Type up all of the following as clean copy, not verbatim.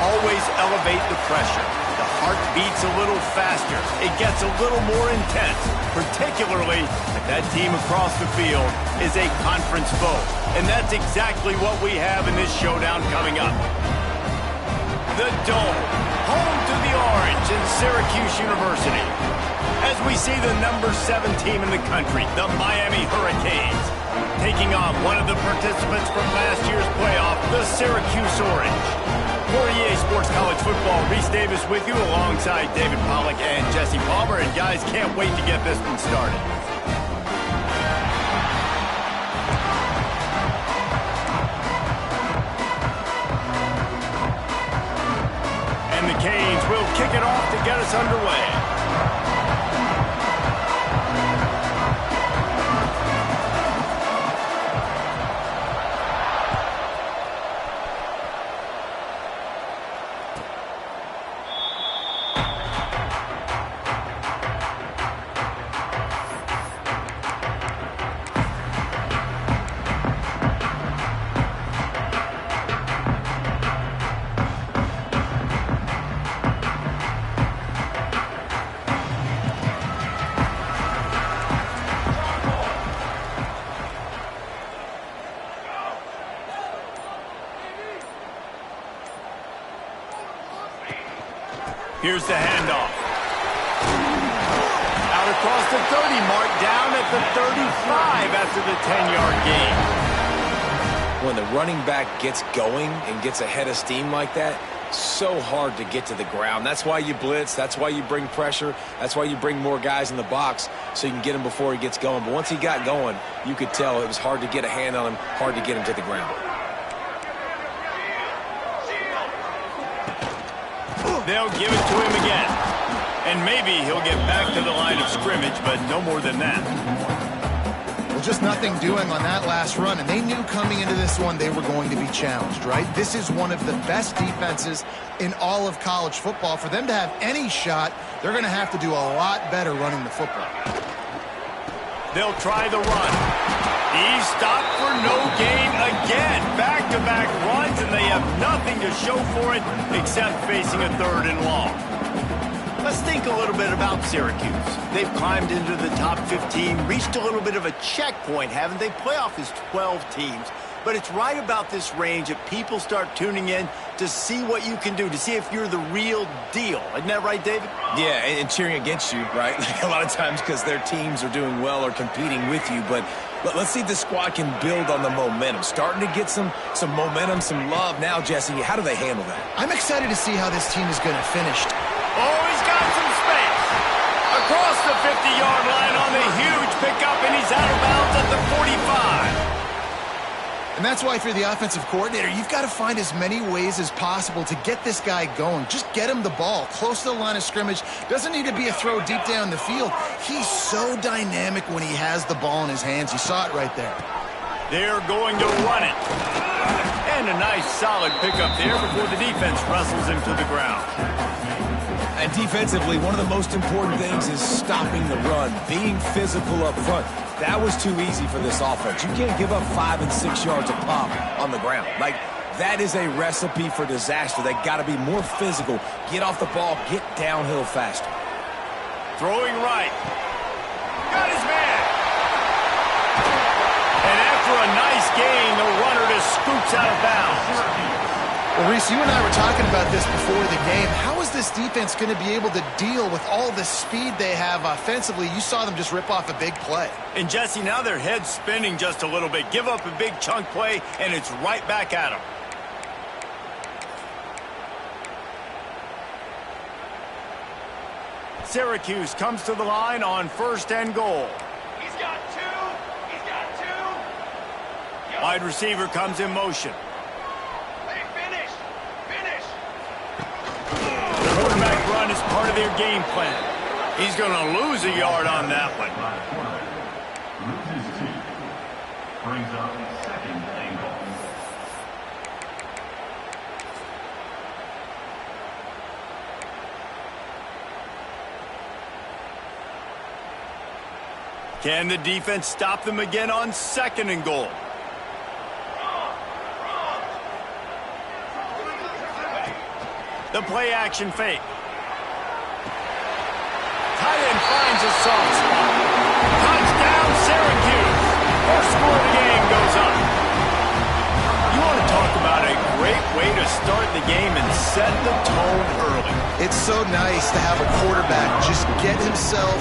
always elevate the pressure. The heart beats a little faster. It gets a little more intense, particularly if that team across the field is a conference foe. And that's exactly what we have in this showdown coming up. The Dome, home to the Orange in Syracuse University. As we see the number 7 team in the country, the Miami Hurricanes, taking on one of the participants from last year's playoff, the Syracuse Orange. For EA Sports College Football, Reese Davis with you alongside David Pollack and Jesse Palmer. And guys, can't wait to get this one started. And the Canes will kick it off to get us underway. Here's the handoff. Out across the 30 mark, down at the 35 after the 10-yard gain. When the running back gets going and gets ahead of steam like that, so hard to get to the ground. That's why you blitz. That's why you bring pressure. That's why you bring more guys in the box so you can get him before he gets going. But once he got going, you could tell it was hard to get a hand on him, hard to get him to the ground. They'll give it to him again. And maybe he'll get back to the line of scrimmage, but no more than that. Well, just nothing doing on that last run, and they knew coming into this one they were going to be challenged, right? This is one of the best defenses in all of college football. For them to have any shot, they're going to have to do a lot better running the football. They'll try the run. He's stopped for no gain again. Back-to-back runs, and they have nothing to show for it except facing a 3rd and long. Let's think a little bit about Syracuse. They've climbed into the top 15, reached a little bit of a checkpoint, haven't they? Playoff is 12 teams. But it's right about this range that people start tuning in to see what you can do, to see if you're the real deal. Isn't that right, David? Yeah, and cheering against you, right? Like a lot of times because their teams are doing well or competing with you. But let's see if the squad can build on the momentum. Starting to get some momentum, some love. Now, Jesse, how do they handle that? I'm excited to see how this team is going to finish. Oh, he's got some space. Across the 50-yard line on the huge pickup, and he's out of bounds at the 45. And that's why if you're the offensive coordinator, you've got to find as many ways as possible to get this guy going. Just get him the ball close to the line of scrimmage. Doesn't need to be a throw deep down the field. He's so dynamic when he has the ball in his hands. You saw it right there. They're going to run it. And a nice solid pickup there before the defense wrestles him to the ground. And defensively, one of the most important things is stopping the run, being physical up front. That was too easy for this offense. You can't give up 5 and 6 yards a pop on the ground. Like, that is a recipe for disaster. They got to be more physical. Get off the ball, get downhill faster. Throwing right. Got his man. And after a nice gain, the runner just scoots out of bounds. Well, Reese, you and I were talking about this before the game. How is this defense going to be able to deal with all the speed they have offensively? You saw them just rip off a big play. And, Jesse, now their head's spinning just a little bit. Give up a big chunk play, and it's right back at them. Syracuse comes to the line on 1st and goal. He's got 2. He's got 2. Wide receiver comes in motion. Quarterback run is part of their game plan. He's going to lose a yard on that one. Loses 2. Brings up 2nd and goal. Can the defense stop them again on 2nd and goal? The play action fake. Tight end finds a soft spot. Touchdown, Syracuse. First score of the game goes up. You want to talk about a great way to start the game and set the tone early. It's so nice to have a quarterback just get himself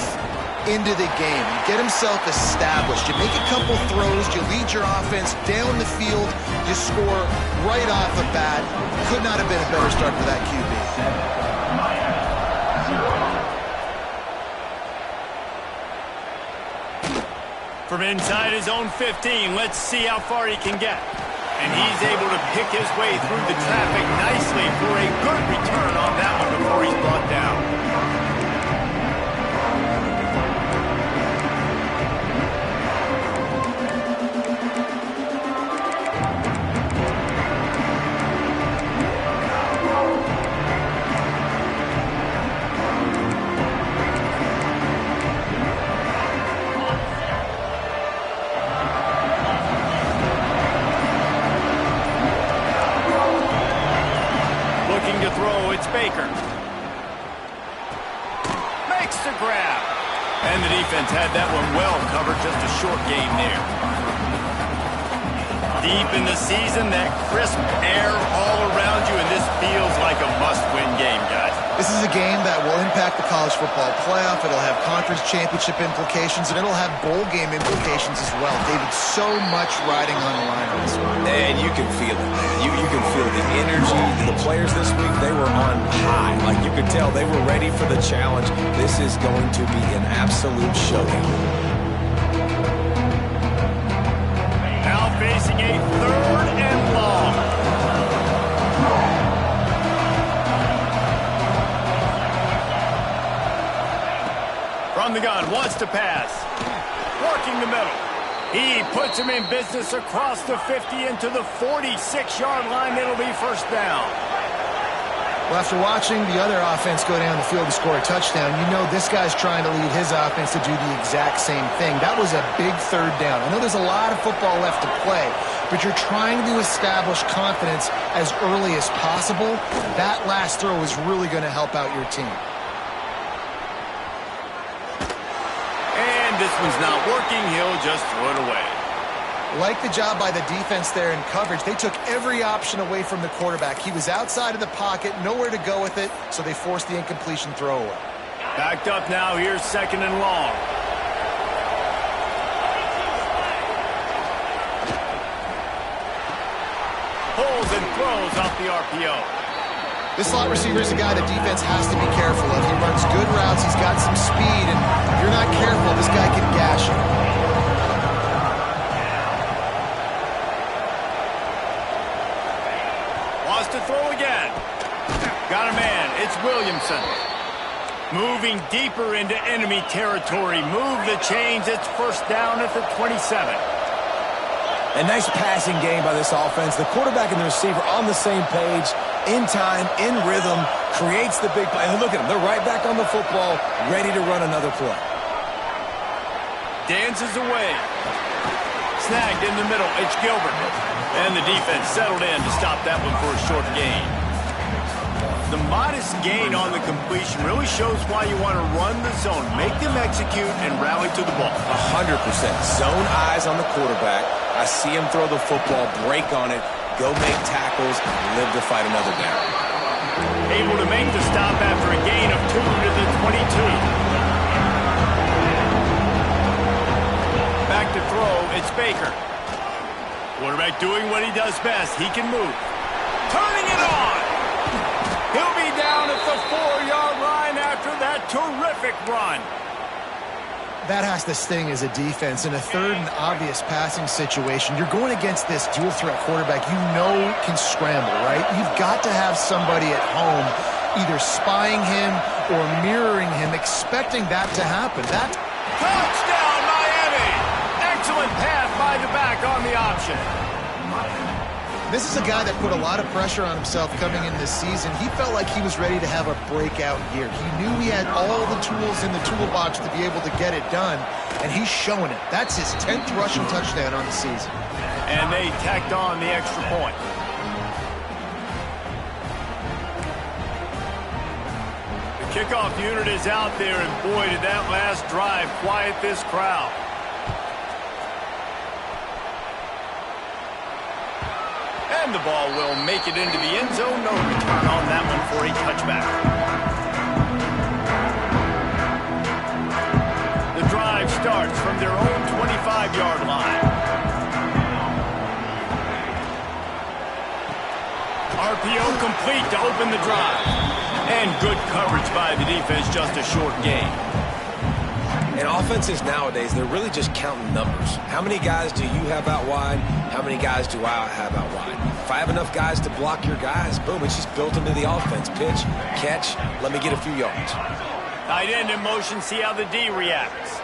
into the game, get himself established. You make a couple throws, you lead your offense down the field, you score right off the bat. Could not have been a better start for that QB. From inside his own 15, let's see how far he can get. And he's able to pick his way through the traffic nicely for a good return on that one before he's brought down. It's Baker. Makes the grab. And the defense had that one well covered, just a short game there. Deep in the season, that crisp air all around you, and this feels like a must-win game, guys. This is a game that will impact the college football playoff. It'll have conference championship implications, and it'll have bowl game implications as well. David, so much riding on the line on this one. And you can feel it, man. You can feel the energy. The players this week, they were on high. Like you could tell they were ready for the challenge. This is going to be an absolute showdown. Now facing a 3rd and long. From the gun, wants to pass. Working the middle. He puts him in business across the 50 into the 46-yard line. It'll be first down. Well, after watching the other offense go down the field and score a touchdown, you know this guy's trying to lead his offense to do the exact same thing. That was a big 3rd down. I know there's a lot of football left to play, but you're trying to establish confidence as early as possible. That last throw is really going to help out your team. And this one's not working. He'll just throw it away. Like the job by the defense there in coverage. They took every option away from the quarterback. He was outside of the pocket, nowhere to go with it, so they forced the incompletion throw away. Backed up now. Here's 2nd and long. Pulls and throws off the RPO. This slot receiver is a guy the defense has to be careful of. He runs good routes. He's got some speed, and if you're not careful, this guy can gash you. Wants to throw again. Got a man. It's Williamson. Moving deeper into enemy territory. Move the chains. It's first down at the 27. A nice passing game by this offense. The quarterback and the receiver on the same page, in time, in rhythm, creates the big play. And look at them. They're right back on the football, ready to run another play. Dances away. Snagged in the middle. It's Gilbert. And the defense settled in to stop that one for a short gain. The modest gain on the completion really shows why you want to run the zone. Make them execute and rally to the ball. 100%. Zone eyes on the quarterback. I see him throw the football, break on it, go make tackles, and live to fight another down. Able to make the stop after a gain of 2 to the 22. Back to throw, it's Baker. Quarterback doing what he does best. He can move. Turning it on. He'll be down at the 4-yard line after that terrific run. That has to sting as a defense. In a 3rd and obvious passing situation, you're going against this dual-threat quarterback you know can scramble, right? You've got to have somebody at home either spying him or mirroring him, expecting that to happen. Touchdown, Miami! Excellent pass by the back on the option. This is a guy that put a lot of pressure on himself coming in this season. He felt like he was ready to have a breakout year. He knew he had all the tools in the toolbox to be able to get it done, and he's showing it. That's his 10th rushing touchdown on the season. And they tacked on the extra point. Kickoff unit is out there, and boy, did that last drive quiet this crowd. And the ball will make it into the end zone. No return on that one for a touchback. The drive starts from their own 25-yard line. RPO complete to open the drive. And good coverage by the defense, just a short gain. And offenses nowadays, they're really just counting numbers. How many guys do you have out wide? How many guys do I have out wide? If I have enough guys to block your guys, boom, it's just built into the offense. Pitch, catch, let me get a few yards. Tight end in motion, see how the D reacts.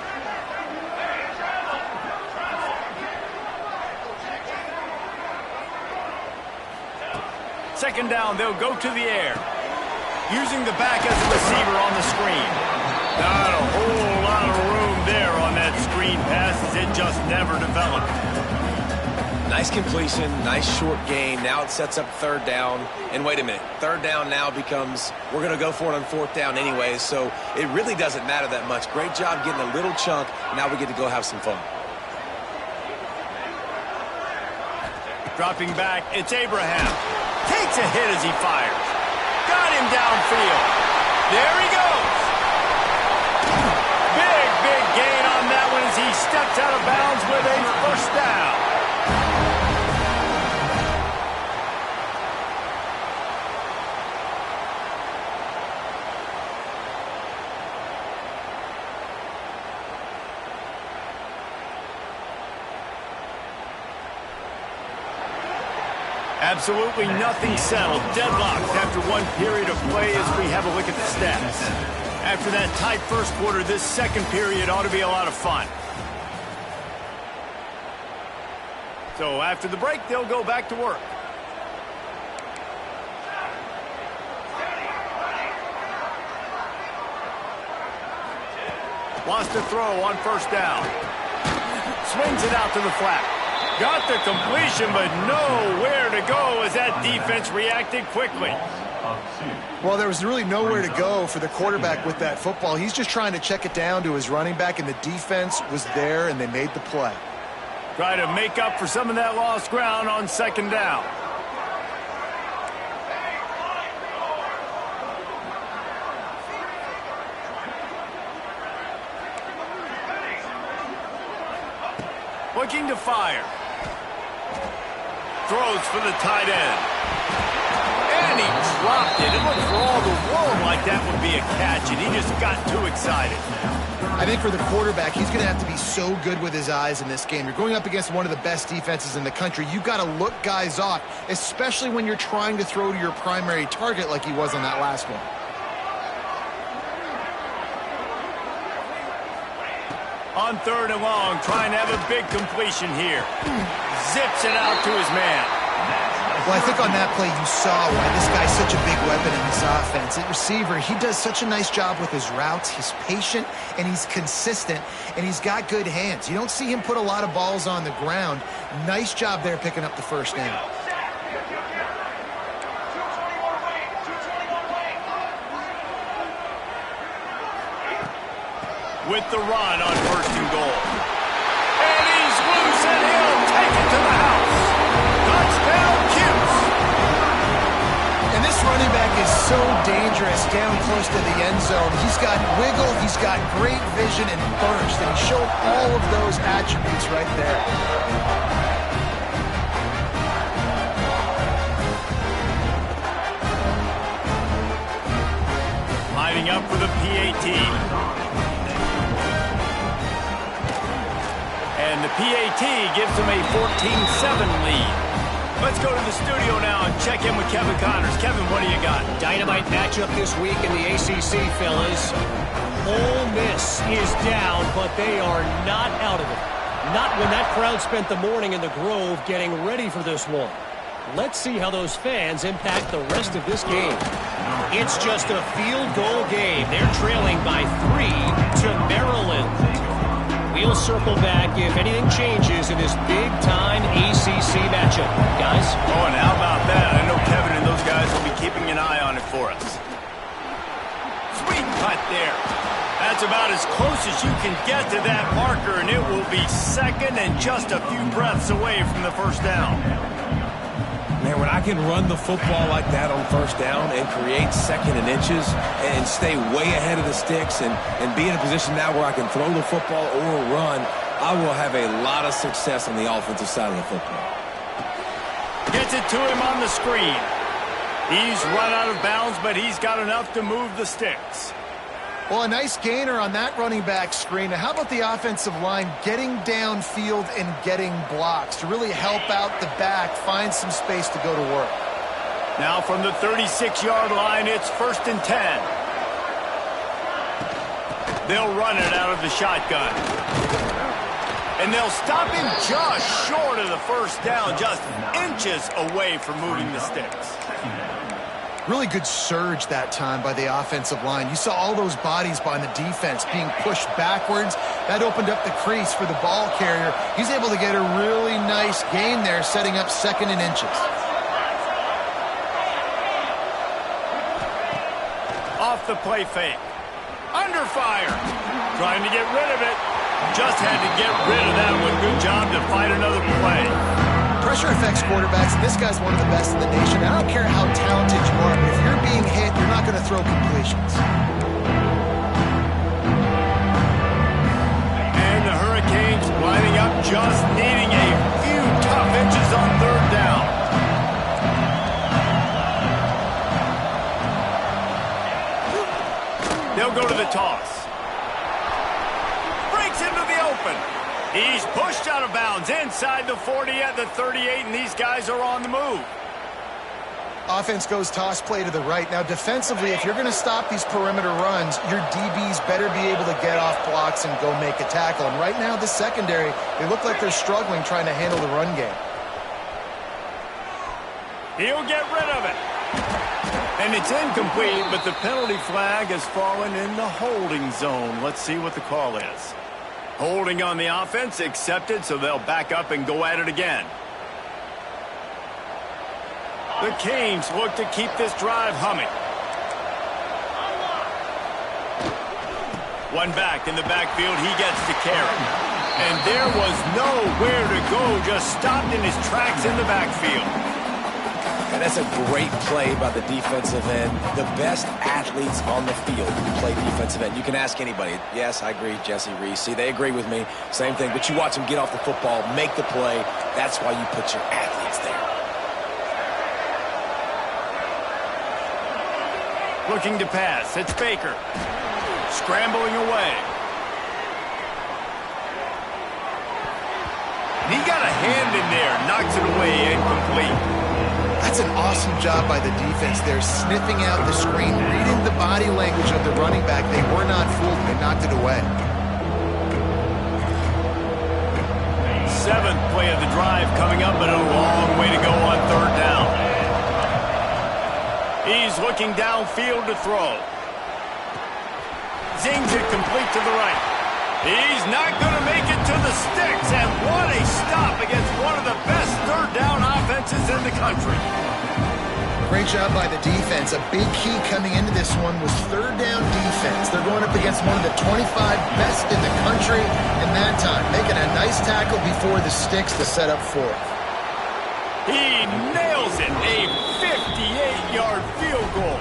Second down, they'll go to the air. Using the back as a receiver on the screen. Not a whole lot of room there on that screen pass as it just never developed. Nice completion, nice short gain. Now it sets up third down. And wait a minute, third down now becomes, we're going to go for it on fourth down anyways, so it really doesn't matter that much. Great job getting a little chunk. Now we get to go have some fun. Dropping back, it's Abraham. Takes a hit as he fires. Got him downfield. There he goes. Big gain on that one as he steps out of bounds with a first down. Absolutely nothing settled. Deadlocked after one period of play as we have a look at the stats. After that tight first quarter, this second period ought to be a lot of fun. So after the break, they'll go back to work. Wants to throw on first down. Swings it out to the flat. Got the completion, but nowhere to go as that defense reacted quickly. Well, there was really nowhere to go for the quarterback with that football. He's just trying to check it down to his running back, and the defense was there, and they made the play. Try to make up for some of that lost ground on second down. Looking to fire. Throws for the tight end. And he dropped it. It looked for all the world like that would be a catch, and he just got too excited. I think for the quarterback, he's going to have to be so good with his eyes in this game. You're going up against one of the best defenses in the country. You've got to look guys off, especially when you're trying to throw to your primary target like he was on that last one. On third and long, trying to have a big completion here. Zips it out to his man. Well, I think on that play you saw why this guy's such a big weapon in this offense. At receiver, he does such a nice job with his routes. He's patient, and he's consistent, and he's got good hands. You don't see him put a lot of balls on the ground. Nice job there picking up the first down. With the run on first and goal. And he's loose, and he'll take it to the house. Touchdown, Cuse. And this running back is so dangerous down close to the end zone. He's got wiggle, he's got great vision and burst, and he showed all of those attributes right there. Lining up for the PAT. And the PAT gives them a 14-7 lead. Let's go to the studio now and check in with Kevin Connors. Kevin, what do you got? Dynamite matchup this week in the ACC, fellas. Ole Miss is down, but they are not out of it. Not when that crowd spent the morning in the Grove getting ready for this one. Let's see how those fans impact the rest of this game. It's just a field goal game. They're trailing by 3 to Maryland. We'll circle back if anything changes in this big-time ACC matchup. Guys? Oh, and how about that? I know Kevin and those guys will be keeping an eye on it for us. Sweet cut there. That's about as close as you can get to that marker, and it will be second and just a few breaths away from the first down. Man, when I can run the football like that on first down and create second and inches and stay way ahead of the sticks and be in a position now where I can throw the football or run, I will have a lot of success on the offensive side of the football. Gets it to him on the screen. He's run out of bounds, but he's got enough to move the sticks. Well, a nice gainer on that running back screen. Now, how about the offensive line getting downfield and getting blocks to really help out the back, find some space to go to work? Now from the 36-yard line, it's 1st and 10. They'll run it out of the shotgun. And they'll stop him just short of the first down, just inches away from moving the sticks. Really good surge that time by the offensive line. You saw all those bodies behind the defense being pushed backwards. That opened up the crease for the ball carrier. He's able to get a really nice gain there, setting up second and inches. Off the play fake. Under fire. Trying to get rid of it. Just had to get rid of that one. Good job to fight another play. Pressure affects quarterbacks, and this guy's one of the best in the nation. I don't care how talented you are, but if you're being hit, you're not going to throw completions. And the Hurricanes lining up, just needing a few tough inches on third down. They'll go to the toss. Breaks into the open. He's pushed out of bounds inside the 40 at the 38, and these guys are on the move. Offense goes toss play to the right. Now, defensively, if you're going to stop these perimeter runs, your DBs better be able to get off blocks and go make a tackle. And right now, the secondary, they look like they're struggling trying to handle the run game. He'll get rid of it. And it's incomplete, but the penalty flag has fallen in the holding zone. Let's see what the call is. Holding on the offense, accepted, so they'll back up and go at it again. The Canes look to keep this drive humming. One back in the backfield, he gets to carry. And there was nowhere to go, just stopped in his tracks in the backfield. And that's a great play by the defensive end. The best athletes on the field play defensive end. You can ask anybody. Yes, I agree, Jesse Reese. See, they agree with me. Same thing. But you watch them get off the football, make the play. That's why you put your athletes there. Looking to pass. It's Baker. Scrambling away. He got a hand in there. Knocks it away. Incomplete. That's an awesome job by the defense. They're sniffing out the screen, reading the body language of the running back. They were not fooled. They knocked it away. 7th play of the drive coming up, but a long way to go on third down. He's looking downfield to throw. Zings it complete to the right. He's not going to make it to the sticks, and what a stop against one of the best third down offenses in the country. Great job by the defense. A big key coming into this one was third down defense. They're going up against one of the 25 best in the country in that time, making a nice tackle before the sticks to set up fourth. He nails it, a 58-yard field goal.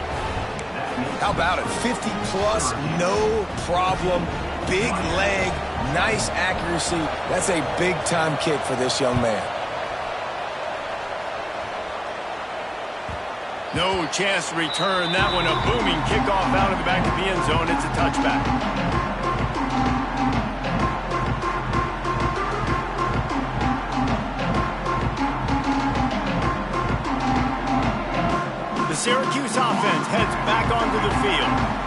How about it? 50-plus, no problem. Big leg, nice accuracy. That's a big-time kick for this young man. No chance to return that one. A booming kickoff out of the back of the end zone. It's a touchback. The Syracuse offense heads back onto the field.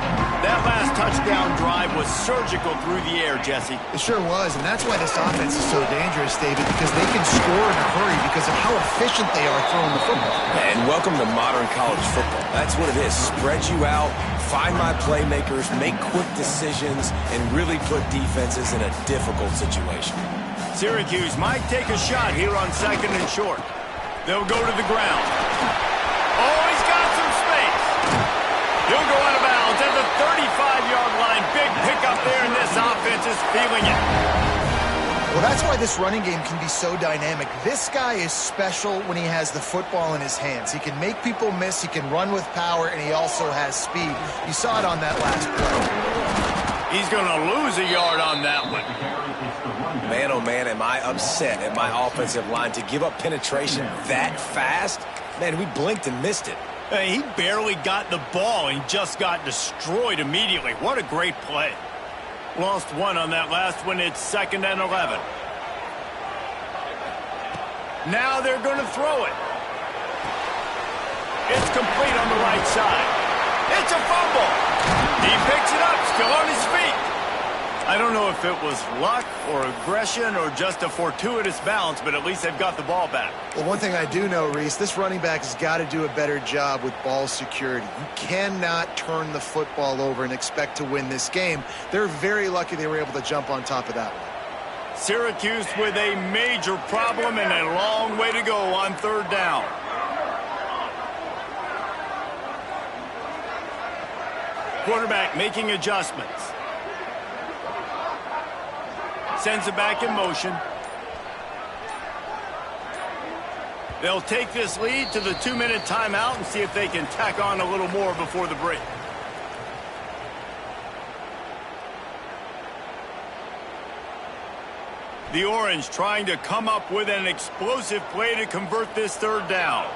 That last touchdown drive was surgical through the air, Jesse. It sure was, and that's why this offense is so dangerous, David, because they can score in a hurry because of how efficient they are throwing the football. And welcome to modern college football. That's what it is. Spread you out, find my playmakers, make quick decisions, and really put defenses in a difficult situation. Syracuse might take a shot here on 2nd and short. They'll go to the ground. Oh, he's got some space. He'll go out of bounds at the 35-yard line. Big pickup there, and this offense is feeling it. Well, that's why this running game can be so dynamic. This guy is special when he has the football in his hands. He can make people miss, he can run with power, and he also has speed. You saw it on that last play. He's going to lose a yard on that one. Man, oh man, am I upset at my offensive line to give up penetration that fast? Man, we blinked and missed it. He barely got the ball and just got destroyed immediately. What a great play. Lost one on that last one. It's 2nd and 11. Now they're going to throw it. It's complete on the right side. It's a fumble. He picks it up, still on his feet. I don't know if it was luck or aggression or just a fortuitous bounce, but at least they've got the ball back. Well, one thing I do know, Reese, this running back has got to do a better job with ball security. You cannot turn the football over and expect to win this game. They're very lucky they were able to jump on top of that one. Syracuse with a major problem and a long way to go on 3rd down. Quarterback making adjustments. Sends it back in motion. They'll take this lead to the 2-minute timeout and see if they can tack on a little more before the break. The Orange trying to come up with an explosive play to convert this 3rd down.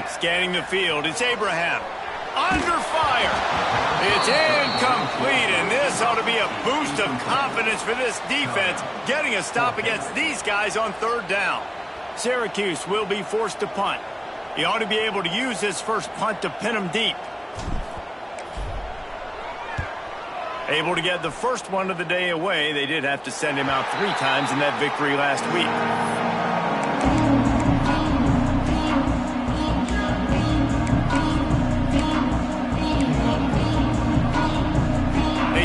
Scanning the field, it's Abraham. Under fire. It's incomplete, and this ought to be a boost of confidence for this defense, getting a stop against these guys on 3rd down. Syracuse will be forced to punt. He ought to be able to use his first punt to pin him deep. Able to get the first one of the day away. They did have to send him out 3 times in that victory last week.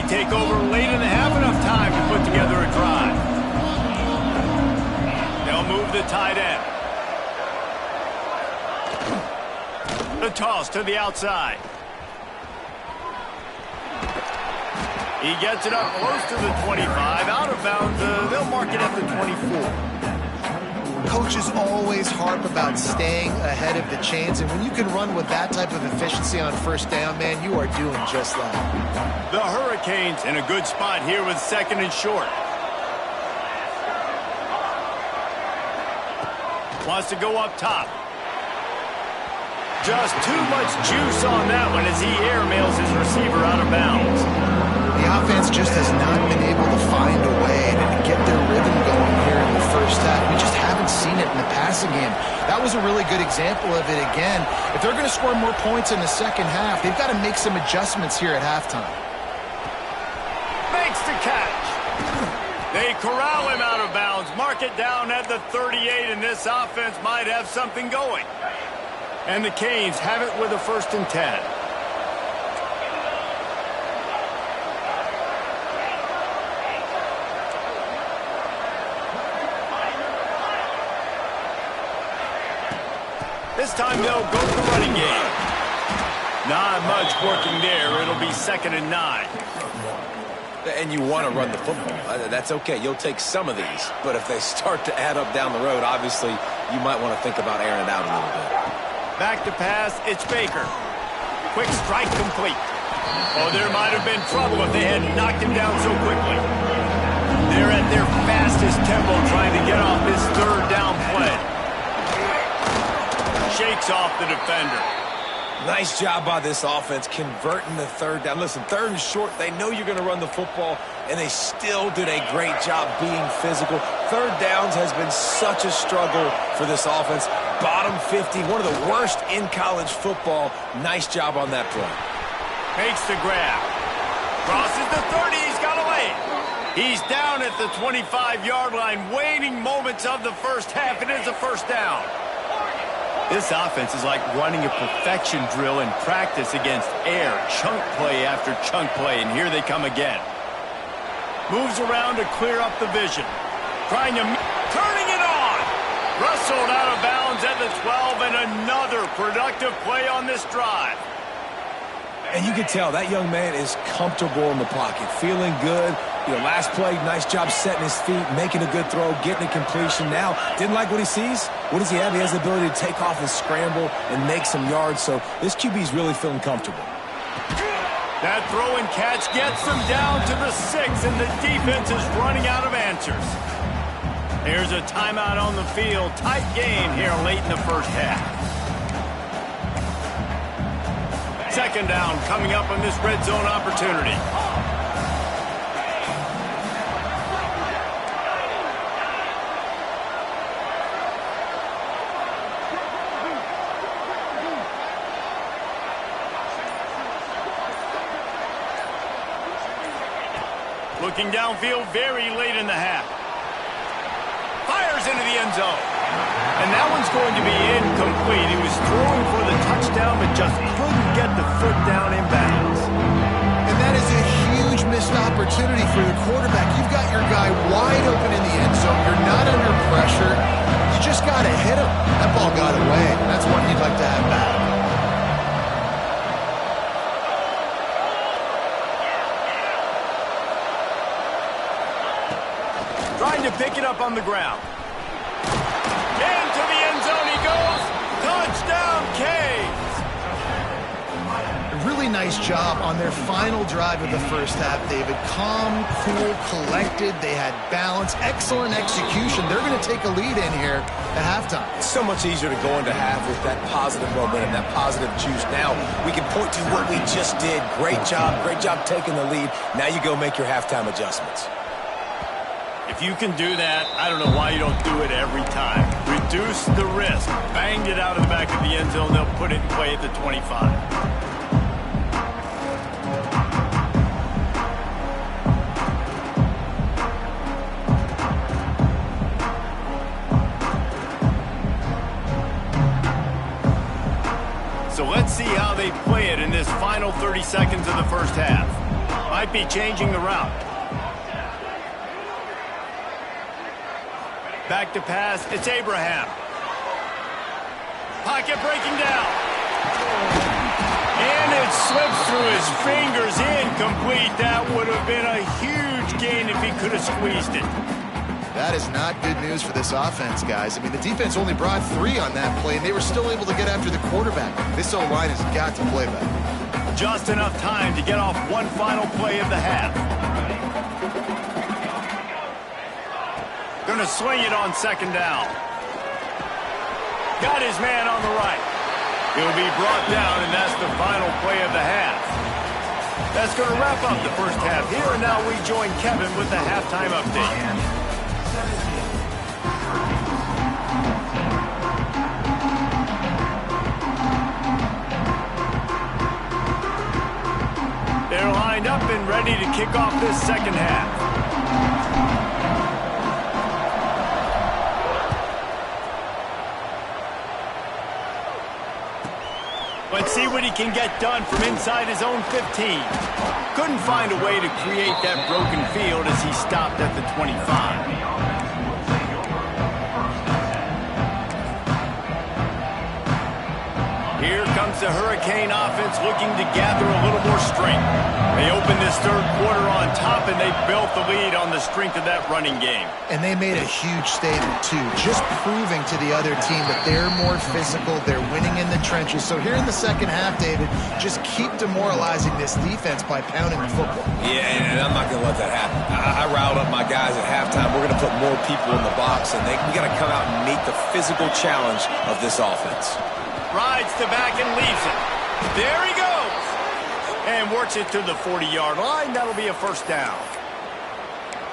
Take over late in the half, enough time to put together a drive. They'll move the tight end. The toss to the outside. He gets it up close to the 25, out of bounds. They'll mark it at the 24. Coaches always harp about staying ahead of the chains, and when you can run with that type of efficiency on 1st down, man, you are doing just that. The Hurricanes in a good spot here with 2nd and short. Wants to go up top. Just too much juice on that one as he airmails his receiver out of bounds. The offense just has not been able to find a way to get their rhythm going here in the 1st half. We just haven't seen it in the passing game. That was a really good example of it again. If they're going to score more points in the 2nd half, they've got to make some adjustments here at halftime. Makes the catch. They corral him out of bounds. Mark it down at the 38, and this offense might have something going. And the Canes have it with a 1st and 10. This time they'll go for the running game. Not much working there. It'll be 2nd and 9. And you want to run the football. That's okay. You'll take some of these. But if they start to add up down the road, obviously you might want to think about airing it out a little bit. Back to pass, it's Baker. Quick strike complete. Oh, there might have been trouble if they had knocked him down so quickly. They're at their fastest tempo trying to get off this 3rd down play. Shakes off the defender. Nice job by this offense converting the 3rd down. Listen, 3rd and short, they know you're going to run the football, and they still did a great job being physical. 3rd downs has been such a struggle for this offense. Bottom 50, one of the worst in college football. Nice job on that play. Makes the grab. Crosses the 30, he's got away. He's down at the 25-yard line. Waning moments of the 1st half. It is a 1st down. This offense is like running a perfection drill in practice against air. Chunk play after chunk play, and here they come again. Moves around to clear up the vision. Trying to... turning it on! Wrestled out of bounds at the 12, and another productive play on this drive. And you can tell that young man is comfortable in the pocket, feeling good. You know, last play, nice job setting his feet, making a good throw, getting a completion. Now, didn't like what he sees. What does he have? He has the ability to take off and scramble and make some yards. So this QB is really feeling comfortable. That throw and catch gets them down to the 6, and the defense is running out of answers. Here's a timeout on the field. Tight game here late in the first half. Second down coming up on this red zone opportunity. Looking downfield very late in the half. Fires into the end zone. And that one's going to be incomplete. He was throwing for the touchdown, but just couldn't get the foot down in bounds. And that is a huge missed opportunity for the quarterback. You've got your guy wide open in the end zone. You're not under pressure. You just got to hit him. That ball got away. That's one you'd like to have back. Trying to pick it up on the ground. Into the end zone he goes. Touchdown, Canes. A really nice job on their final drive of the first half, David. Calm, cool, collected. They had balance. Excellent execution. They're going to take a lead in here at halftime. It's so much easier to go into half with that positive momentum, that positive juice. Now we can point to what we just did. Great job taking the lead. Now you go make your halftime adjustments. If you can do that, I don't know why you don't do it every time. Reduce the risk. Banged it out of the back of the end zone. They'll put it in play at the 25. So let's see how they play it in this final 30 seconds of the first half. Might be changing the route. Back to pass, it's Abraham. Pocket breaking down. And it slips through his fingers, incomplete. That would have been a huge gain if he could have squeezed it. That is not good news for this offense, guys. I mean, the defense only brought 3 on that play, and they were still able to get after the quarterback. This O-line has got to play better. Just enough time to get off one final play of the half. Going to swing it on second down. Got his man on the right. He'll be brought down, and that's the final play of the half. That's going to wrap up the first half here, and now we join Kevin with the halftime update. They're lined up and ready to kick off this second half. Let's see what he can get done from inside his own 15. Couldn't find a way to create that broken field as he stopped at the 25. Here comes the Hurricane offense looking to gather a little more strength. They opened this third quarter on top, and they built the lead on the strength of that running game. And they made a huge statement, too, just proving to the other team that they're more physical, they're winning in the trenches. So here in the second half, David, just keep demoralizing this defense by pounding the football. Yeah, and I'm not going to let that happen. I riled up my guys at halftime. We're going to put more people in the box, and we got to come out and meet the physical challenge of this offense. Rides the back and leaves it. There he goes. And works it to the 40-yard line. That'll be a first down.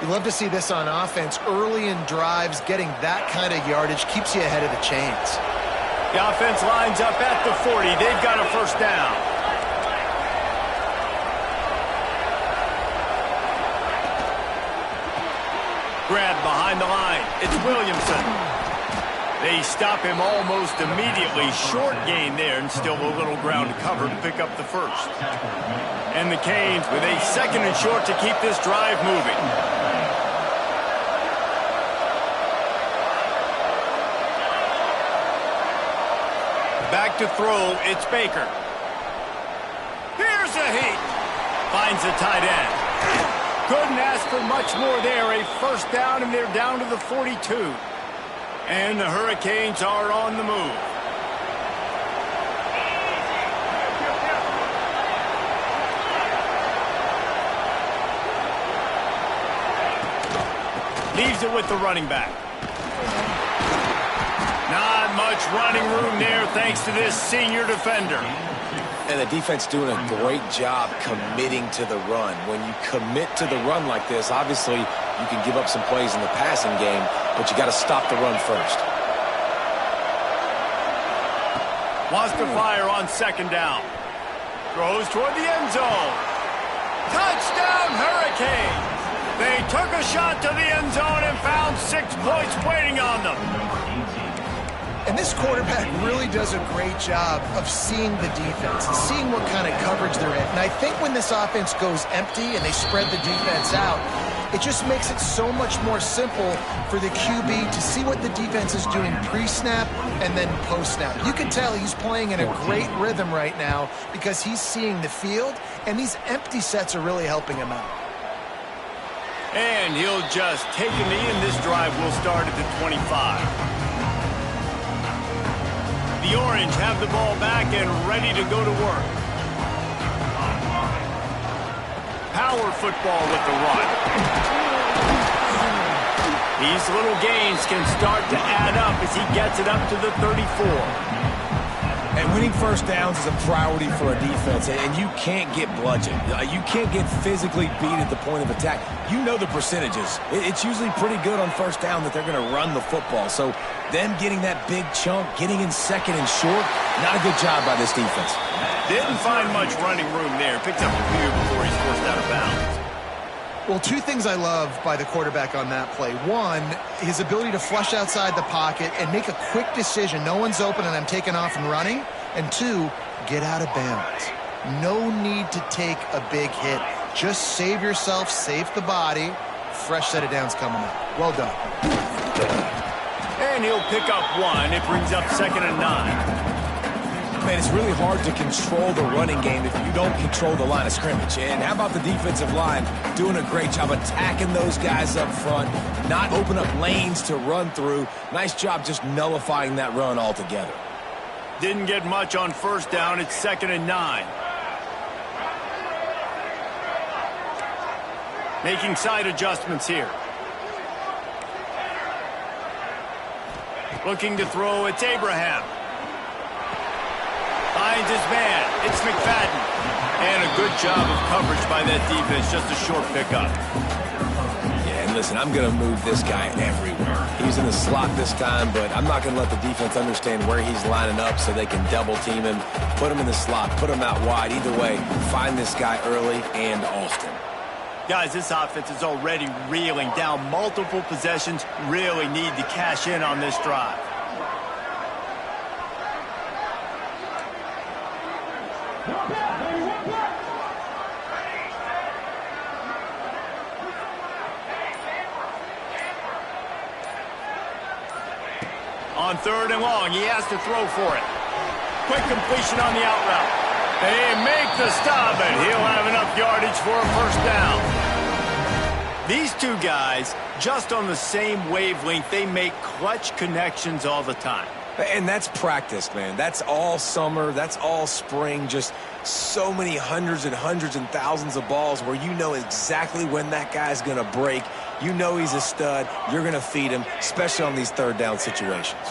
You love to see this on offense. Early in drives, getting that kind of yardage keeps you ahead of the chains. The offense lines up at the 40. They've got a first down. Grab behind the line. It's Williamson. They stop him almost immediately. Short gain there, and still a little ground to cover to pick up the first. And the Canes with a 2nd and short to keep this drive moving. Back to throw, it's Baker. Here's a heat. Finds the tight end. Couldn't ask for much more there. A first down, and they're down to the 42. And the Hurricanes are on the move. Leaves it with the running back. Not much running room there thanks to this senior defender. And the defense doing a great job committing to the run. When you commit to the run like this, obviously you can give up some plays in the passing game, but you got to stop the run first. Wants to fire on 2nd down. Throws toward the end zone. Touchdown, Hurricanes! They took a shot to the end zone and found 6 points waiting on them. And this quarterback really does a great job of seeing the defense and seeing what kind of coverage they're in. And I think when this offense goes empty and they spread the defense out, it just makes it so much more simple for the QB to see what the defense is doing pre-snap and then post-snap. You can tell he's playing in a great rhythm right now because he's seeing the field, and these empty sets are really helping him out. And he'll just take a knee, and this drive will start at the 25. The Orange have the ball back and ready to go to work. Power football with the run. These little gains can start to add up as he gets it up to the 34. And winning first downs is a priority for a defense, and you can't get bludgeoned. You can't get physically beat at the point of attack. You know the percentages. It's usually pretty good on first down that they're going to run the football. So them getting that big chunk, getting in 2nd and short, not a good job by this defense. Didn't find much running room there. Picked up a few before he's forced out of bounds. Well, 2 things I love by the quarterback on that play. 1, his ability to flush outside the pocket and make a quick decision. No one's open and I'm taking off and running. And 2, get out of bounds. No need to take a big hit. Just save yourself, save the body. Fresh set of downs coming up. Well done. And he'll pick up 1. It brings up 2nd and 9. Man, it's really hard to control the running game if you don't control the line of scrimmage. And how about the defensive line doing a great job attacking those guys up front, not open up lanes to run through. Nice job just nullifying that run altogether. Didn't get much on first down. It's 2nd and 9. Making side adjustments here. Looking to throw, it's Abraham. Finds his man. It's McFadden. And a good job of coverage by that defense. Just a short pickup. Yeah, and listen, I'm going to move this guy everywhere. He's in the slot this time, but I'm not going to let the defense understand where he's lining up so they can double team him, put him in the slot, put him out wide. Either way, find this guy early and often. Guys, this offense is already reeling down multiple possessions. Really need to cash in on this drive. On 3rd and long, he has to throw for it. Quick completion on the out route. They make the stop, and he'll have enough yardage for a first down. These 2 guys, just on the same wavelength, they make clutch connections all the time. And that's practice, man. That's all summer. That's all spring. Just so many hundreds and thousands of balls where you know exactly when that guy's going to break. You know he's a stud. You're going to feed him, especially on these 3rd down situations.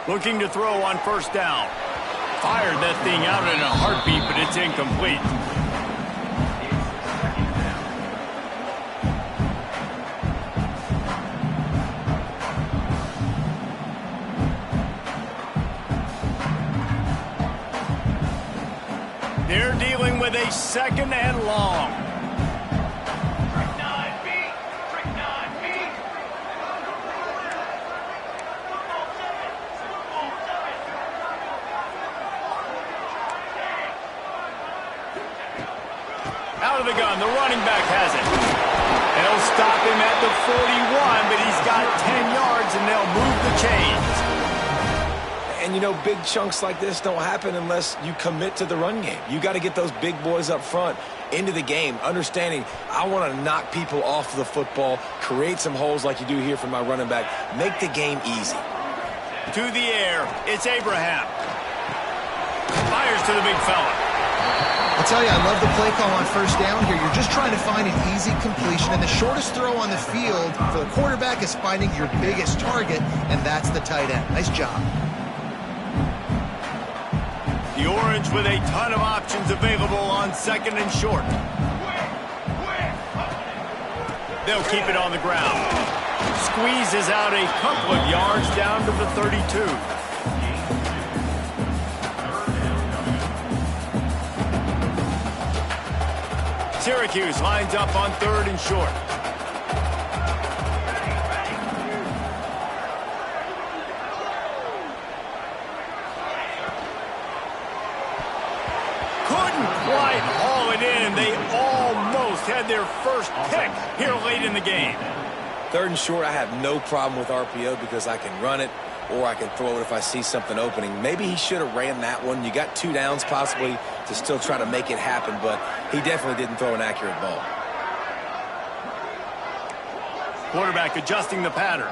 Looking to throw on first down. Fired that thing out in a heartbeat, but it's incomplete. They're dealing with a second and long. Out of the gun, the running back has it. They'll stop him at the 41, but he's got 10 yards, and they'll move the chains. And, you know, big chunks like this don't happen unless you commit to the run game. You got to get those big boys up front into the game, understanding I want to knock people off the football, create some holes like you do here for my running back, make the game easy. To the air, it's Abraham. Fires to the big fella. I'll tell you, I love the play call on first down here. You're just trying to find an easy completion, and the shortest throw on the field for the quarterback is finding your biggest target, and that's the tight end. Nice job. The Orange with a ton of options available on second and short. They'll keep it on the ground. Squeezes out a couple of yards down to the 32. Syracuse lines up on third and short. Couldn't quite haul it in. They almost had their first pick here late in the game. Third and short, I have no problem with RPO because I can run it or I can throw it if I see something opening. Maybe he should have ran that one. You got 2 downs possibly to still try to make it happen, but he definitely didn't throw an accurate ball. Quarterback adjusting the pattern.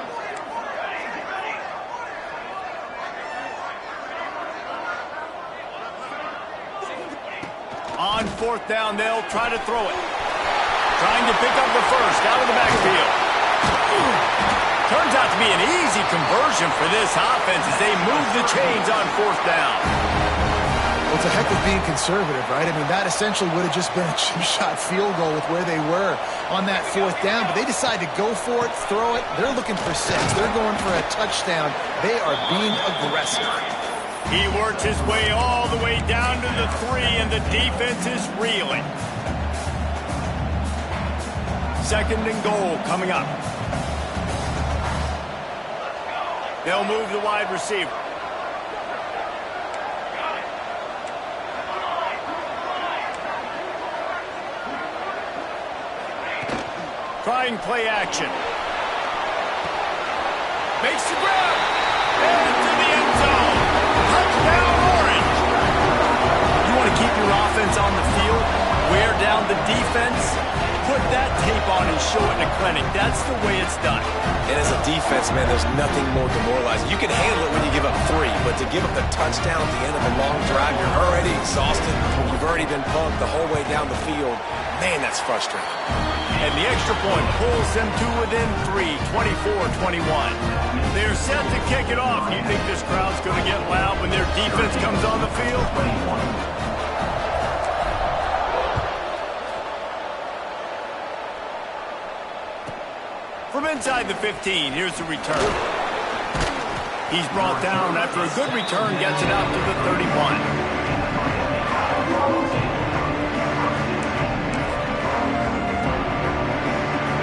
On fourth down, they'll try to throw it. Trying to pick up the first out of the backfield. Turns out to be an easy conversion for this offense as they move the chains on fourth down. Well, it's a heck of being conservative, right? I mean, that essentially would have just been a chip shot field goal with where they were on that fourth down, but they decide to go for it, throw it. They're looking for 6. They're going for a touchdown. They are being aggressive. He worked his way all the way down to the 3, and the defense is reeling. Second and goal coming up. They'll move the wide receiver. Trying play action. Makes the grab. Into the end zone. Touchdown, Orange. You want to keep your offense on the field? Wear down the defense? Put that tape on and show it in a clinic. That's the way it's done. And as a defense, man, there's nothing more demoralizing. You can handle it when you give up 3, but to give up the touchdown at the end of a long drive, you're already exhausted. You've already been bumped the whole way down the field. Man, that's frustrating. And the extra point pulls them to within 3, 24-21. They're set to kick it off. You think this crowd's going to get loud when their defense comes on the field? From inside the 15, here's the return. He's brought down after a good return, gets it out to the 31.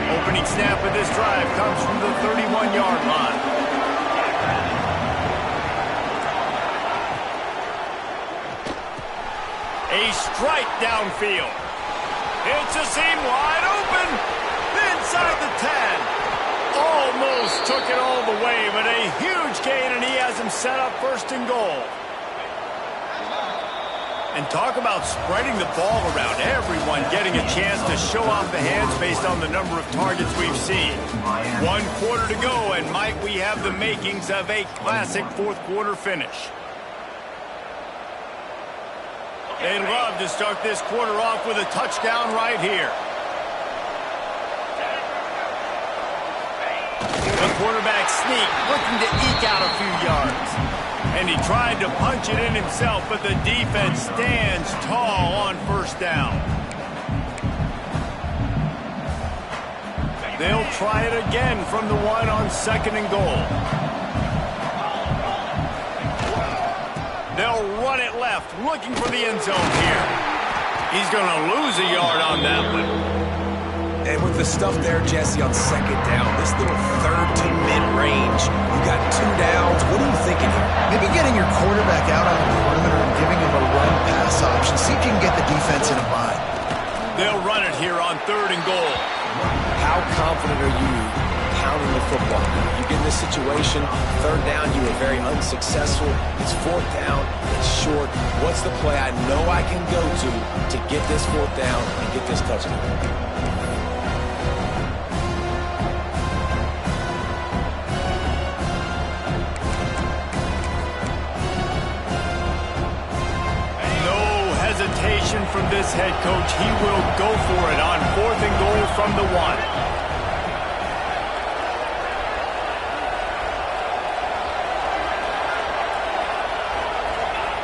Opening snap of this drive comes from the 31-yard line. A strike downfield. It's a seam wide open. Inside the 10. Almost took it all the way, but a huge gain, and he has him set up first and goal. And talk about spreading the ball around. Everyone getting a chance to show off the hands based on the number of targets we've seen. 1 quarter to go, and might we have the makings of a classic fourth-quarter finish. They'd love to start this quarter off with a touchdown right here. The quarterback sneak, looking to eke out a few yards. And he tried to punch it in himself, but the defense stands tall on first down. They'll try it again from the 1 on second and goal. They'll run it left, looking for the end zone here. He's going to lose a yard on that one. And with the stuff there, Jesse, on second down, this little third to mid-range, you got 2 downs. What are you thinking here? Maybe getting your quarterback out on the perimeter and giving him a run-pass option. See if you can get the defense in a bind. They'll run it here on 3rd and goal. How confident are you pounding the football? You get in this situation, 3rd down, you were very unsuccessful. It's 4th down, it's short. What's the play I know I can go to get this 4th down and get this touchdown? Hesitation from this head coach. He will go for it on 4th and goal from the 1.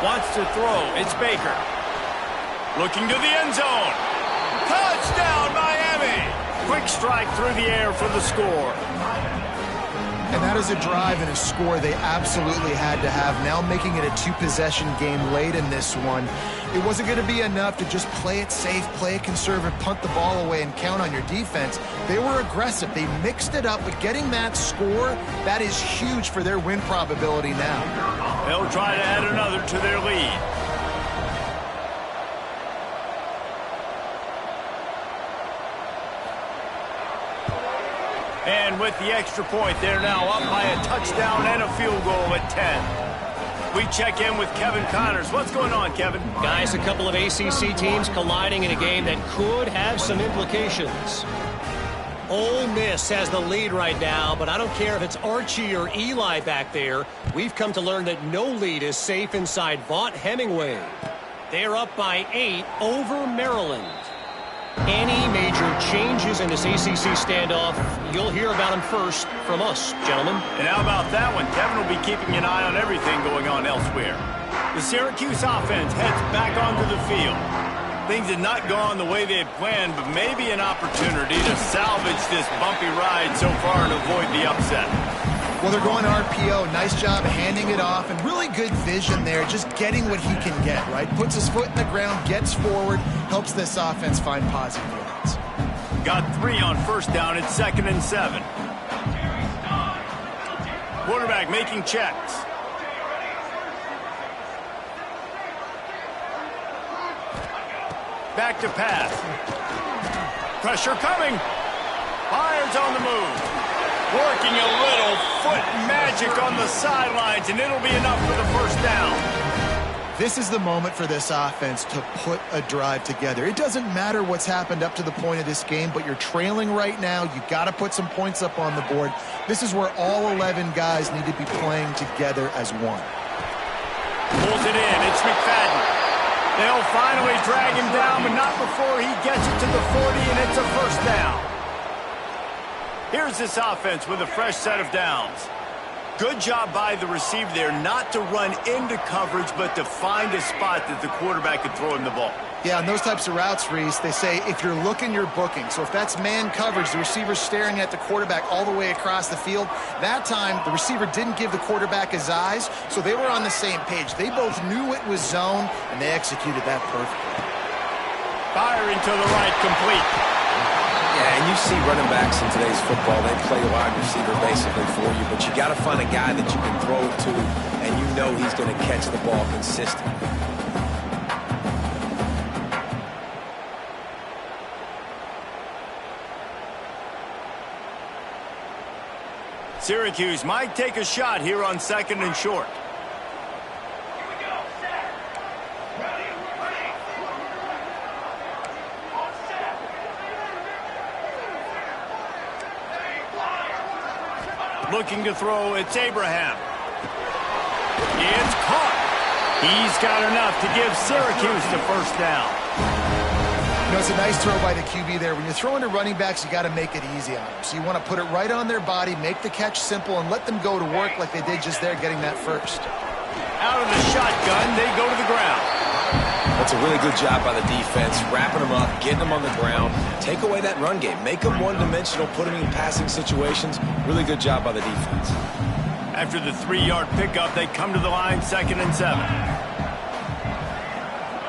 Wants to throw. It's Baker. Looking to the end zone. Touchdown, Miami! Quick strike through the air for the score. And that is a drive and a score they absolutely had to have. Now making it a 2-possession game late in this one. It wasn't going to be enough to just play it safe, play it conservative, punt the ball away, and count on your defense. They were aggressive. They mixed it up, but getting that score, that is huge for their win probability now. They'll try to add another to their lead. And with the extra point, they're now up by a touchdown and a field goal at 10. We check in with Kevin Connors. What's going on, Kevin? Guys, a couple of ACC teams colliding in a game that could have some implications. Ole Miss has the lead right now, but I don't care if it's Archie or Eli back there. We've come to learn that no lead is safe inside Vaught Hemingway. They're up by 8 over Maryland. Any major changes in this ACC standoff, you'll hear about them first from us, gentlemen. And how about that one? Kevin will be keeping an eye on everything going on elsewhere. The Syracuse offense heads back onto the field. Things had not gone the way they had planned, but maybe an opportunity to salvage this bumpy ride so far and avoid the upset. Well, they're going RPO. Nice job handing it off, and really good vision there, just getting what he can get, right? Puts his foot in the ground, gets forward, helps this offense find positive yards. Got 3 on 1st down. It's 2nd and 7. Quarterback making checks. Back to pass. Pressure coming. Fires on the move. Working a little foot magic on the sidelines, and it'll be enough for the 1st down. This is the moment for this offense to put a drive together. It doesn't matter what's happened up to the point of this game, but you're trailing right now. You've got to put some points up on the board. This is where all 11 guys need to be playing together as one. Pulls it in. It's McFadden. They'll finally drag him down, but not before he gets it to the 40, and it's a 1st down. Here's this offense with a fresh set of downs. Good job by the receiver there not to run into coverage, but to find a spot that the quarterback could throw him the ball. Yeah, on those types of routes, Reese, they say if you're looking, you're booking. So if that's man coverage, the receiver's staring at the quarterback all the way across the field. That time, the receiver didn't give the quarterback his eyes, so they were on the same page. They both knew it was zone, and they executed that perfectly. Firing to the right, complete. Yeah, and you see running backs in today's football, they play wide receiver basically for you, but you got to find a guy that you can throw it to, and you know he's going to catch the ball consistently. Syracuse might take a shot here on 2nd and short. Looking to throw, it's Abraham. It's caught. He's got enough to give Syracuse the 1st down. You know, it's a nice throw by the QB there. When you're throwing to running backs, you got to make it easy on them. So you want to put it right on their body, make the catch simple, and let them go to work like they did just there, getting that 1st. Out of the shotgun, they go to the ground. That's a really good job by the defense, wrapping them up, getting them on the ground. Take away that run game. Make them one-dimensional, put them in passing situations. Really good job by the defense. After the 3-yard pickup, they come to the line, 2nd and 7.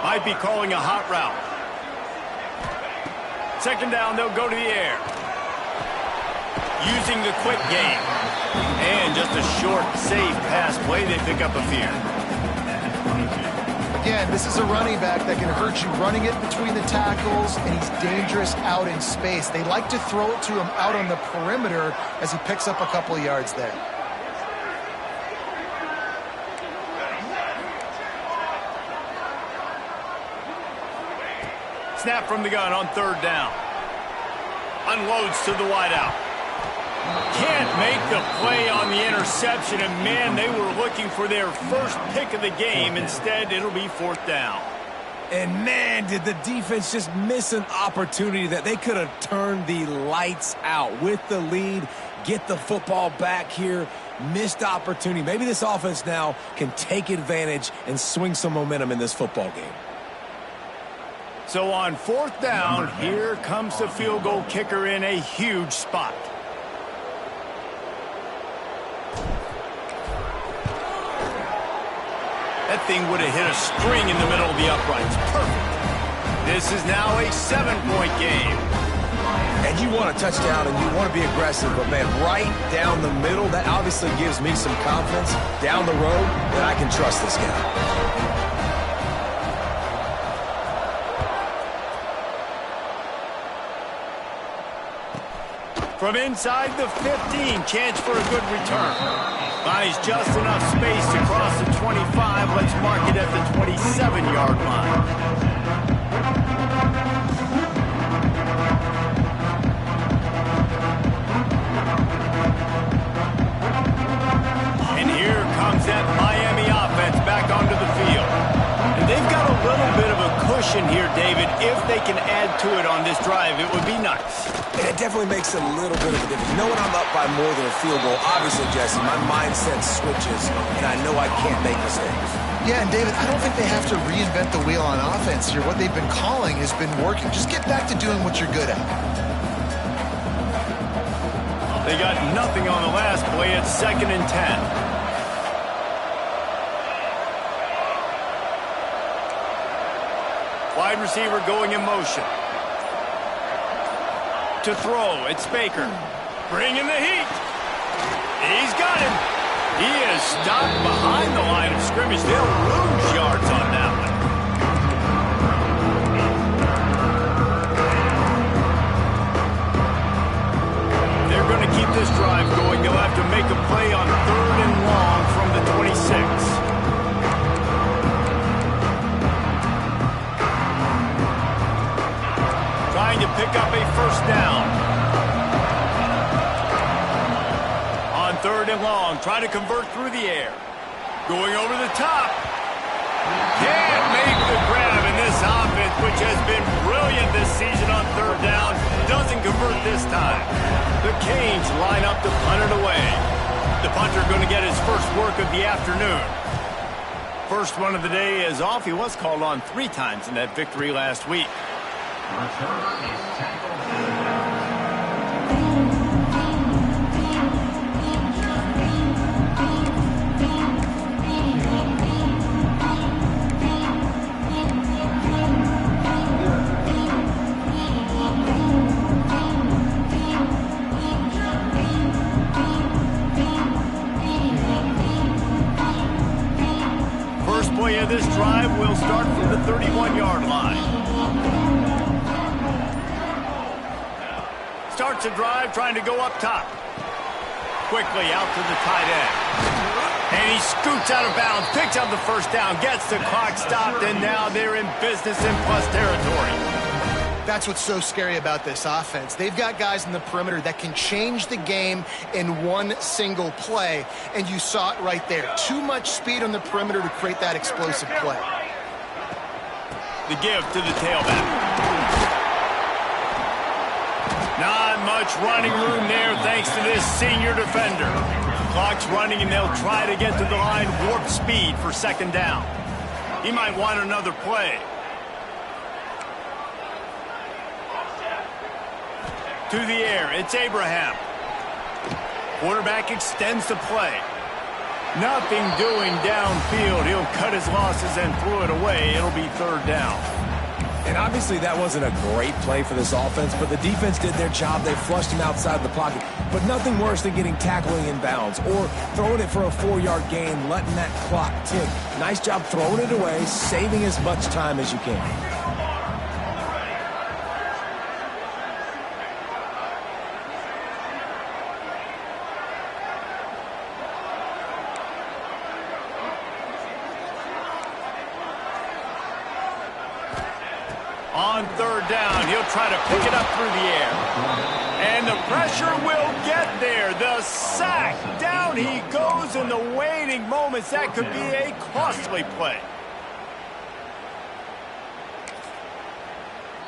Might be calling a hot route. Second down, they'll go to the air. Using the quick game. And just a short, safe pass play. They pick up a few. Again, this is a running back that can hurt you running it between the tackles, and he's dangerous out in space. They like to throw it to him out on the perimeter as he picks up a couple of yards there. Snap from the gun on third down. Unloads to the wideout. Can't make the play on the interception, and man, they were looking for their first pick of the game. Instead, it'll be fourth down. And man, did the defense just miss an opportunity that they could have turned the lights out with the lead, get the football back here. Missed opportunity. Maybe this offense now can take advantage and swing some momentum in this football game. So on fourth down, here comes the field goal kicker in a huge spot. That thing would have hit a string in the middle of the uprights. Perfect. This is now a 7-point game. And you want a touchdown and you want to be aggressive, but man, right down the middle, that obviously gives me some confidence down the road that I can trust this guy. From inside the 15, chance for a good return. Buys just enough space to cross the 25. Let's mark it at the 27-yard line. And here comes that Miami offense back onto the field. And they've got a little bit of a cushion here, David. If they can add to it on this drive, it would be nice. And it definitely makes a little bit of a difference. Knowing I'm up by more than a field goal, obviously, Jesse, my mindset switches, and I know I can't make mistakes. Yeah, and David, I don't think they have to reinvent the wheel on offense here. What they've been calling has been working. Just get back to doing what you're good at. They got nothing on the last play. It's 2nd and 10. Wide receiver going in motion. To throw, it's Baker. Bringing the heat. He's got him. He is stopped behind the line of scrimmage. They'll lose yards on that one. They're going to keep this drive going. They'll have to make a play on 3rd and long from the 26. Trying to pick up a first down. On 3rd and long, trying to convert through the air. Going over the top. Can't make the grab, and this offense, which has been brilliant this season on 3rd down, doesn't convert this time. The Canes line up to punt it away. The punter going to get his first work of the afternoon. First one of the day is off. He was called on 3 times in that victory last week. Return is tackled. First play of this drive will start from the 31-yard line. Starts a drive trying to go up top. Quickly out to the tight end. And he scoots out of bounds, picks up the first down, gets the clock stopped, and now they're in business in plus territory. That's what's so scary about this offense. They've got guys in the perimeter that can change the game in one single play, and you saw it right there. Too much speed on the perimeter to create that explosive play. The give to the tailback. Not much running room there thanks to this senior defender. Clock's running, and they'll try to get to the line warp speed for 2nd down. He might want another play. To the air, it's Abraham. Quarterback extends the play. Nothing doing downfield. He'll cut his losses and throw it away. It'll be 3rd down. And obviously that wasn't a great play for this offense, but the defense did their job. They flushed him outside the pocket. But nothing worse than getting tackling in bounds or throwing it for a 4-yard gain, letting that clock tick. Nice job throwing it away, saving as much time as you can. On third down, he'll try to pick it up through the air. And the pressure will get there. The sack. Down he goes in the waning moments. That could be a costly play.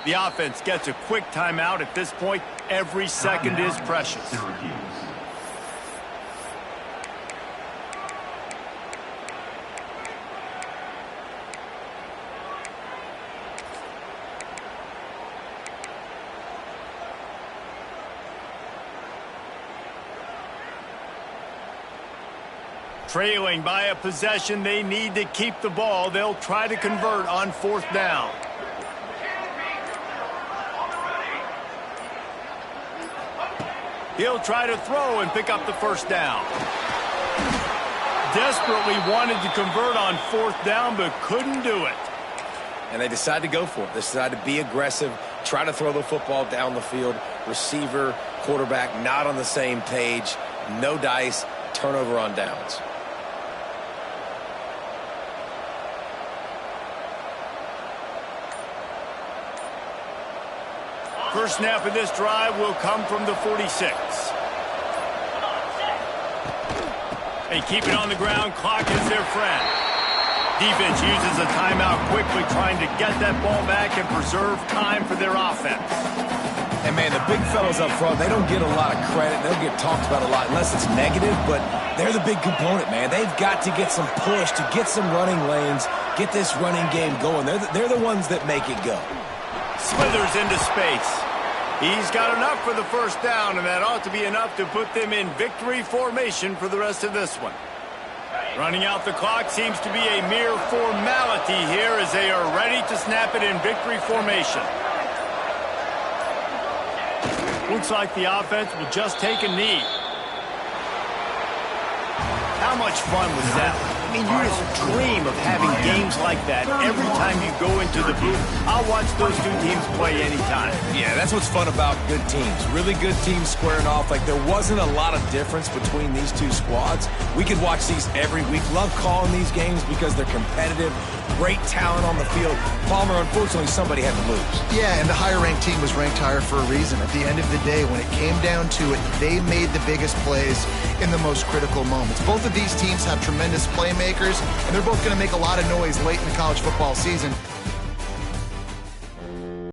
The offense gets a quick timeout. At this point, every second is precious. Syracuse. Trailing by a possession, they need to keep the ball. They'll try to convert on fourth down. He'll try to throw and pick up the first down. Desperately wanted to convert on fourth down, but couldn't do it. And they decided to go for it. They decided to be aggressive, try to throw the football down the field. Receiver, quarterback, not on the same page. No dice, turnover on downs. First snap of this drive will come from the 46. They keep it on the ground. Clock is their friend. Defense uses a timeout quickly, trying to get that ball back and preserve time for their offense. And, man, the big fellas up front, they don't get a lot of credit. They don't get talked about a lot unless it's negative, but they're the big component, man. They've got to get some push, to get some running lanes, get this running game going. They're the ones that make it go. Slithers into space. He's got enough for the first down, and that ought to be enough to put them in victory formation for the rest of this one. Running out the clock seems to be a mere formality here as they are ready to snap it in victory formation. Looks like the offense will just take a knee. How much fun was that? I mean, you just dream of having games like that every time you go into the booth. I'll watch those two teams play anytime. Yeah, that's what's fun about good teams. Really good teams squaring off. Like, there wasn't a lot of difference between these two squads. We could watch these every week. Love calling these games because they're competitive. Great talent on the field. Palmer, unfortunately, somebody had to lose. Yeah, and the higher-ranked team was ranked higher for a reason. At the end of the day, when it came down to it, they made the biggest plays in the most critical moments. Both of these teams have tremendous playmakers, and they're both going to make a lot of noise late in the college football season.